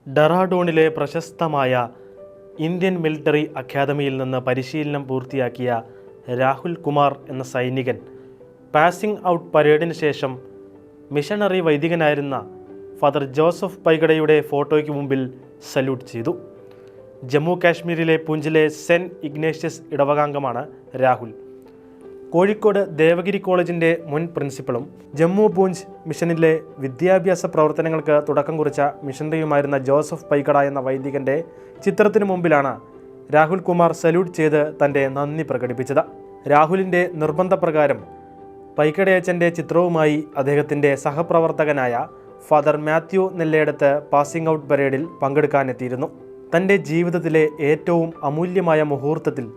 ഡെറാഡൂണിലെ പ്രശസ്തമായ Indian military അക്കാദമിയിൽ നിന്ന് പരിശീലനം പൂർത്തിയാക്കിയ രാഹുൽ കുമാർ എന്ന സൈനികൻ പാസിംഗ് ഔട്ട് പരേഡിന് ശേഷം മിഷണറി വൈദികനായിരുന്ന ഫാദർ ജോസഫ് പൈഗഡയുടെ ഫോട്ടോയ്ക്ക് മുമ്പിൽ സല്യൂട്ട് ചെയ്തു. ജമ്മു കാശ്മീരിലെ പൂഞ്ചിലെ സെൻറ്റ് ഇഗ്നേഷ്യസ് ഇടവകാംഗമാണ് രാഹുൽ. കോഴിക്കോട് ദേവഗിരി കോളേജിൻ്റെ മുൻ പ്രിൻസിപ്പളും ജമ്മു പൂഞ്ച് മിഷനിലെ വിദ്യാഭ്യാസ പ്രവർത്തനങ്ങൾക്ക് തുടക്കം കുറിച്ച മിഷണറിയുമായിരുന്ന ജോസഫ് പൈഗഡ എന്ന വൈദികൻ്റെ ചിത്രത്തിനു മുമ്പിലാണ് രാഹുൽ കുമാർ സല്യൂട്ട് ചെയ്ത് തൻ്റെ നന്ദി പ്രകടിപ്പിച്ചത്. രാഹുലിൻ്റെ നിർബന്ധപ്രകാരം പൈഗഡയച്ചൻ്റെ ചിത്രവുമായി അദ്ദേഹത്തിൻ്റെ സഹപ്രവർത്തകനായ ഫാദർ മാത്യു നെല്ലേടത്ത് പാസിംഗ് ഔട്ട് പരേഡിൽ പങ്കെടുക്കാനെത്തിയിരുന്നു. തൻ്റെ ജീവിതത്തിലെ ഏറ്റവും അമൂല്യമായ മുഹൂർത്തത്തിൽ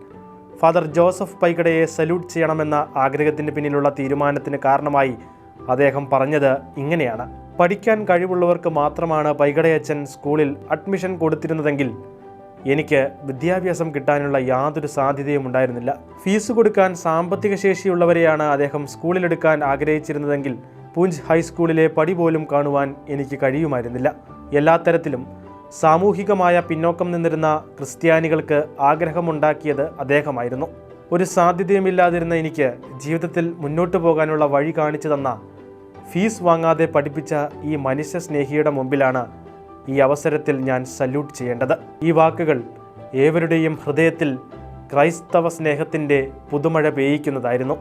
ഫാദർ ജോസഫ് പൈഗഡയെ സല്യൂട്ട് ചെയ്യണമെന്ന ആഗ്രഹത്തിന് പിന്നിലുള്ള തീരുമാനത്തിന് കാരണമായി അദ്ദേഹം പറഞ്ഞത് ഇങ്ങനെയാണ്: പഠിക്കാൻ കഴിവുള്ളവർക്ക് മാത്രമാണ് പൈഗഡയച്ചൻ സ്കൂളിൽ അഡ്മിഷൻ കൊടുത്തിരുന്നതെങ്കിൽ എനിക്ക് വിദ്യാഭ്യാസം കിട്ടാനുള്ള യാതൊരു സാധ്യതയും ഉണ്ടായിരുന്നില്ല. ഫീസ് കൊടുക്കാൻ സാമ്പത്തിക ശേഷിയുള്ളവരെയാണ് അദ്ദേഹം സ്കൂളിലെടുക്കാൻ ആഗ്രഹിച്ചിരുന്നതെങ്കിൽ പൂഞ്ച് ഹൈസ്കൂളിലെ പടി പോലും കാണുവാൻ എനിക്ക് കഴിയുമായിരുന്നില്ല. എല്ലാ തരത്തിലും സാമൂഹികമായ പിന്നോക്കം നിന്നിരുന്ന ക്രിസ്ത്യാനികൾക്ക് ആഗ്രഹമുണ്ടാക്കിയത് അദ്ദേഹമായിരുന്നു. ഒരു സാധ്യതയുമില്ലാതിരുന്ന എനിക്ക് ജീവിതത്തിൽ മുന്നോട്ടു പോകാനുള്ള വഴി കാണിച്ചു തന്ന, ഫീസ് വാങ്ങാതെ പഠിപ്പിച്ച ഈ മനുഷ്യ സ്നേഹിയുടെ മുമ്പിലാണ് ഈ അവസരത്തിൽ ഞാൻ സല്യൂട്ട് ചെയ്യേണ്ടത്. ഈ വാക്കുകൾ ഏവരുടെയും ഹൃദയത്തിൽ ക്രൈസ്തവ സ്നേഹത്തിൻ്റെ പുതുമഴ പെയ്യിക്കുന്നതായിരുന്നു.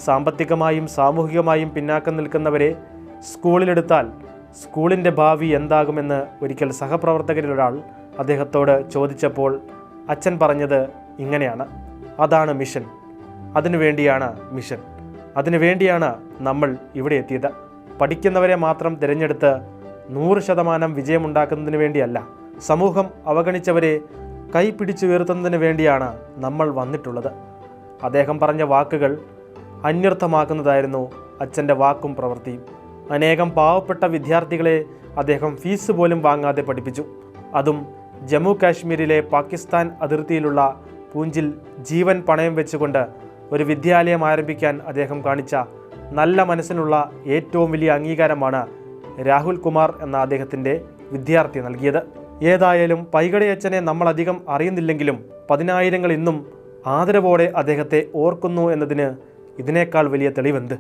സാമ്പത്തികമായും സാമൂഹികമായും പിന്നാക്കം നിൽക്കുന്നവരെ സ്കൂളിലെടുത്താൽ സ്കൂളിൻ്റെ ഭാവി എന്താകുമെന്ന് ഒരിക്കൽ സഹപ്രവർത്തകരിൽ ഒരാൾ അദ്ദേഹത്തോട് ചോദിച്ചപ്പോൾ അച്ഛൻ പറഞ്ഞത് ഇങ്ങനെയാണ്: അതാണ് മിഷൻ, അതിനുവേണ്ടിയാണ് മിഷൻ, അതിനുവേണ്ടിയാണ് നമ്മൾ ഇവിടെ എത്തിയത്. പഠിക്കുന്നവരെ മാത്രം തിരഞ്ഞെടുത്ത് 100% വിജയമുണ്ടാക്കുന്നതിന് വേണ്ടിയല്ല, സമൂഹം അവഗണിച്ചവരെ കൈപിടിച്ചുയർത്തുന്നതിന് വേണ്ടിയാണ് നമ്മൾ വന്നിട്ടുള്ളത്. അദ്ദേഹം പറഞ്ഞ വാക്കുകൾ അന്വർത്ഥമാക്കുന്നതായിരുന്നു അച്ഛൻ്റെ വാക്കും പ്രവൃത്തിയും. അനേകം പാവപ്പെട്ട വിദ്യാർത്ഥികളെ അദ്ദേഹം ഫീസ് പോലും വാങ്ങാതെ പഠിപ്പിച്ചു. അതും ജമ്മു കാശ്മീരിലെ പാകിസ്ഥാൻ അതിർത്തിയിലുള്ള പൂഞ്ചിൽ ജീവൻ പണയം വെച്ചുകൊണ്ട് ഒരു വിദ്യാലയം ആരംഭിക്കാൻ അദ്ദേഹം കാണിച്ച നല്ല മനസ്സിനുള്ള ഏറ്റവും വലിയ അംഗീകാരമാണ് രാഹുൽ കുമാർ എന്ന അദ്ദേഹത്തിൻ്റെ വിദ്യാർത്ഥി നൽകിയത്. ഏതായാലും പൈഗഡയച്ചനെ നമ്മളധികം അറിയുന്നില്ലെങ്കിലും 10,000 ഇന്നും ആദരവോടെ അദ്ദേഹത്തെ ഓർക്കുന്നു എന്നതിന് ഇതിനേക്കാൾ വലിയ തെളിവെന്ത്?